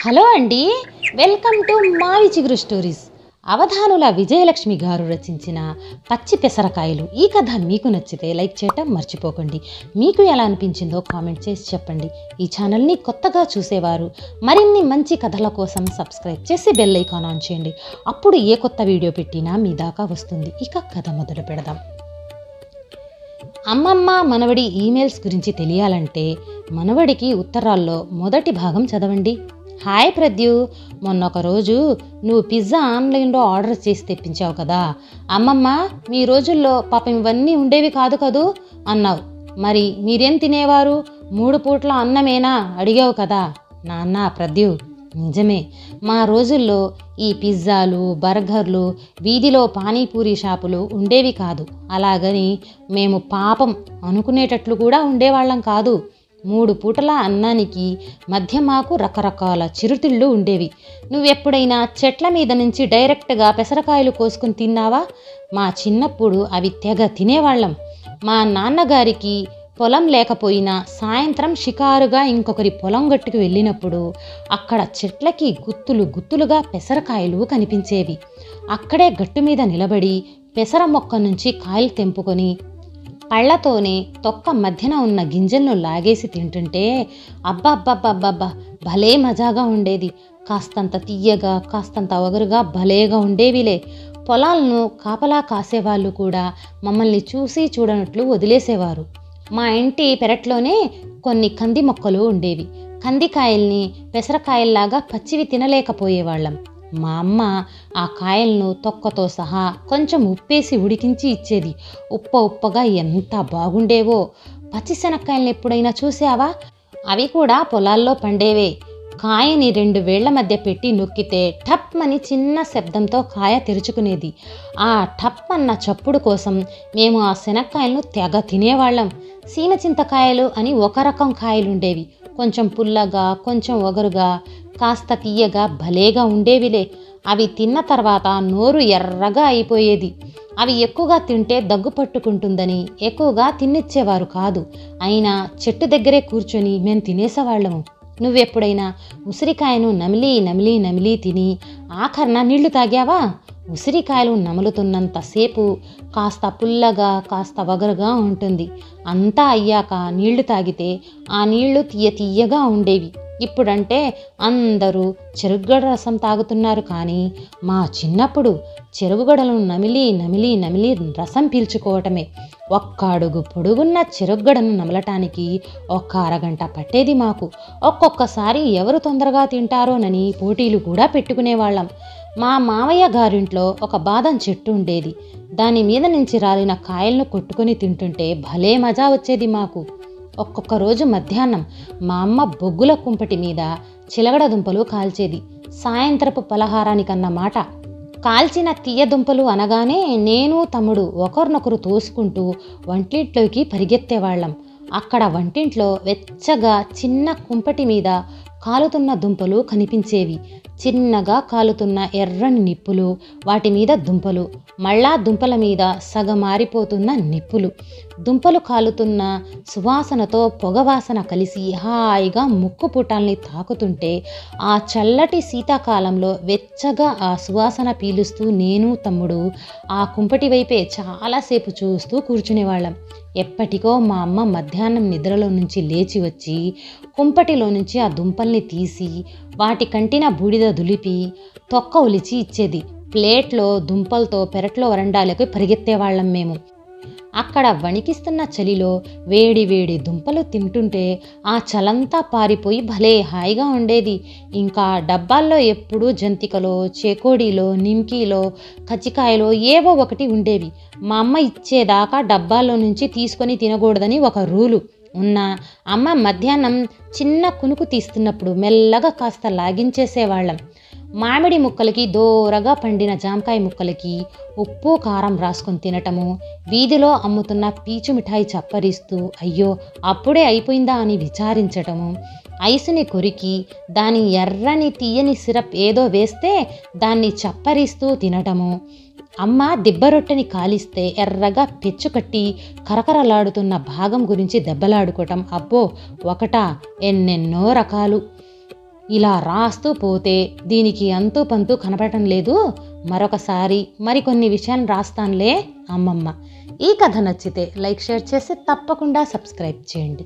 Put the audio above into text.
Hello అండి, welcome to మావి చిగురు స్టోరీస్. అవధానుల విజయలక్ష్మి గారు రచించిన పచ్చి పెసరకాయలు ఈ కథ మీకు నచ్చితే లైక్ చేయటం మర్చిపోకండి. మీకు ఎలా అనిపించిందో కామెంట్ చేసి చెప్పండి. ఈ ఛానల్ని కొత్తగా చూసేవారు మరిన్ని మంచి కథల కోసం సబ్స్క్రైబ్ చేసి బెల్ ఐకాన్ ఆన్ చేయండి. అప్పుడు ఏ కొత్త వీడియో పెట్టినా మీ దాకా వస్తుంది. ఇక కథ మొదలు పెడదాం. అమ్మమ్మ మనవడి ఈమెయిల్స్ గురించి తెలియాలంటే మనవడికి ఉత్తరాల్లో మొదటి భాగం చదవండి. హాయ్ ప్రద్యు, మొన్న ఒక రోజు నువ్వు పిజ్జా ఆన్లైన్లో ఆర్డర్ చేసి తెప్పించావు కదా. అమ్మమ్మ, మీ రోజుల్లో పాపం ఇవన్నీ ఉండేవి కాదు కదూ అన్నావు. మరి మీరేం తినేవారు? 3 పూట్ల అన్నమేనా అడిగావు కదా. నాన్న ప్రద్యు, నిజమే, మా రోజుల్లో ఈ పిజ్జాలు, బర్గర్లు, వీధిలో పానీపూరి షాపులు ఉండేవి కాదు. అలాగని మేము పాపం అనుకునేటట్లు కూడా ఉండేవాళ్ళం కాదు. 3 పూటల అన్నానికి మధ్య మాకు రకరకాల చిరుతిళ్ళు ఉండేవి. నువ్వెప్పుడైనా చెట్ల మీద నుంచి డైరెక్ట్గా పెసరకాయలు కోసుకుని తిన్నావా? మా చిన్నప్పుడు అవి తెగ తినేవాళ్ళం. మా నాన్నగారికి పొలం లేకపోయినా సాయంత్రం షికారుగా ఇంకొకరి పొలం గట్టుకు వెళ్ళినప్పుడు అక్కడ చెట్లకి గుత్తులు గుత్తులుగా పెసరకాయలు కనిపించేవి. అక్కడే గట్టు మీద నిలబడి పెసర మొక్క నుంచి కాయలు తెంపుకొని పళ్లతోనే తొక్క మధ్యన ఉన్న గింజలను లాగేసి తింటుంటే అబ్బబ్బబ్బబ్బబ్బా భలే మజాగా ఉండేది. కాస్తంత తీయగా, కాస్తంత ఒగరుగా భలేగా ఉండేవిలే. పొలాలను కాపలా కాసేవాళ్ళు కూడా మమ్మల్ని చూసి చూడనట్లు వదిలేసేవారు. మా ఇంటి పెరట్లోనే కొన్ని కంది మొక్కలు ఉండేవి. కందికాయల్ని పెసరకాయల్లాగా పచ్చివి తినలేకపోయేవాళ్ళం. మా అమ్మ ఆ కాయలను తొక్కతో సహా కొంచెం ఉప్పేసి ఉడికించి ఇచ్చేది. ఉప్పగా ఎంత బాగుండేవో. పచ్చిశనక్కాయలను ఎప్పుడైనా చూసావా? అవి కూడా పొలాల్లో పండేవే. కాయని 2 వేళ్ల మధ్య పెట్టి నొక్కితే టప్ అని చిన్న శబ్దంతో కాయ తెరుచుకునేది. ఆ టప్ అన్న చప్పుడు కోసం మేము ఆ శనక్కాయలను తెగ తినేవాళ్ళం. సీమ చింతకాయలు అని ఒక రకం కాయలుండేవి. కొంచెం పుల్లగా, కొంచెం ఒగరుగా, కాస్త తీయగా భలేగా ఉండేవిలే. అవి తిన్న తర్వాత నోరు ఎర్రగా అయిపోయేది. అవి ఎక్కువగా తింటే దగ్గు పట్టుకుంటుందని ఎక్కువగా తినిచ్చేవారు కాదు. అయినా చెట్టు దగ్గరే కూర్చొని మేము తినేసేవాళ్ళము. నువ్వెప్పుడైనా ఉసిరికాయను నమిలి నమిలి నమిలి తిని ఆఖరణ నీళ్లు తాగావా? ఉసిరికాయలు నములుతున్నంతసేపు కాస్త పుల్లగా, కాస్త వగరుగా ఉంటుంది. అంతా అయ్యాక నీళ్లు తాగితే ఆ నీళ్లు తీయగా ఉండేవి. ఇప్పుడంటే అందరూ చెరుగ్గడ రసం తాగుతున్నారు. కానీ మా చిన్నప్పుడు చెరుగుగడలను నమిలి నమిలి నమిలి రసం పీల్చుకోవటమే. ఒక్క అడుగు పొడుగున్న చెరుగ్గడను నమలటానికి 1 అరగంట పట్టేది మాకు. ఒక్కొక్కసారి ఎవరు తొందరగా తింటారోనని పోటీలు కూడా పెట్టుకునేవాళ్ళం. మా మామయ్య గారింట్లో ఒక బాదం చెట్టు ఉండేది. దాని మీద నుంచి రాలిన కాయలను కొట్టుకొని తింటుంటే భలే మజా వచ్చేది మాకు. ఒక్కొక్క రోజు మధ్యాహ్నం మా అమ్మ బొగ్గుల కుంపటి మీద చిలగడ దుంపలు కాల్చేది. సాయంత్రపు పలహారానికన్నమాట. కాల్చిన తీయ దుంపలు అనగానే నేను, తమ్ముడు ఒకరినొకరు తోసుకుంటూ వంటింట్లోకి పరిగెత్తేవాళ్ళం. అక్కడ వంటింట్లో వెచ్చగా చిన్న కుంపటి మీద కాలుతున్న దుంపలు కనిపించేవి. చిన్నగా కాలుతున్న ఎర్రని నిప్పులు, వాటి మీద దుంపలు, మళ్ళా దుంపల మీద సగమారిపోతున్న నిప్పులు. దుంపలు కాలుతున్న సువాసనతో పొగవాసన కలిసి హాయిగా ముక్కు పుటాల్ని తాకుతుంటే ఆ చల్లటి శీతాకాలంలో వెచ్చగా ఆ సువాసన పీలుస్తూ నేను, తమ్ముడు ఆ కుంపటి వైపే చాలాసేపు చూస్తూ కూర్చునేవాళ్ళం. ఎప్పటికో మా అమ్మ మధ్యాహ్నం నిద్రలో నుంచి లేచి వచ్చి కుంపటిలో నుంచి ఆ దుంపల్ని తీసి వాటి కంటిన బూడిద దులిపి తొక్క ఒలిచి ఇచ్చేది. ప్లేట్లో దుంపలతో పెరట్లో వరండాలకు పరిగెత్తేవాళ్ళం మేము. అక్కడ వణికిస్తున్న చలిలో వేడి వేడి దుంపలు తింటుంటే ఆ చలంతా పారిపోయి భలే హాయిగా ఉండేది. ఇంకా డబ్బాల్లో ఎప్పుడూ జంతికలో, చేకోడీలో, నిమ్కీలో, కజ్జికాయలో ఏవో ఒకటి ఉండేవి. మా అమ్మ ఇచ్చేదాకా డబ్బాల్లో నుంచి తీసుకొని తినకూడదని ఒక రూలు ఉన్నా అమ్మ మధ్యాహ్నం చిన్న కునుకు తీస్తున్నప్పుడు మెల్లగా కాస్త లాగించేసేవాళ్ళం. మామిడి ముక్కలకి, దోరగా పండిన జామకాయ ముక్కలకి ఉప్పు కారం రాసుకొని తినటము, వీధిలో అమ్ముతున్న పీచు మిఠాయి చప్పరిస్తూ అయ్యో అప్పుడే అయిపోయిందా అని విచారించటము, ఐసుని కొరికి దాని ఎర్రని తీయని సిరప్ ఏదో వేస్తే దాన్ని చప్పరిస్తూ తినటము, అమ్మ దిబ్బరొట్టెని కాలిస్తే ఎర్రగా పెచ్చుకట్టి కరకరలాడుతున్న భాగం గురించి దెబ్బలాడుకోవటం. అబ్బో ఒకటా, ఎన్నెన్నో రకాలు. ఇలా రాస్తూ పోతే దీనికి అంతూ పంతూ కనపడటం లేదు. మరొకసారి మరికొన్ని విషయాలు రాస్తానులే అమ్మమ్మ. ఈ కథ నచ్చితే లైక్, షేర్ చేసి తప్పకుండా సబ్స్క్రైబ్ చేయండి.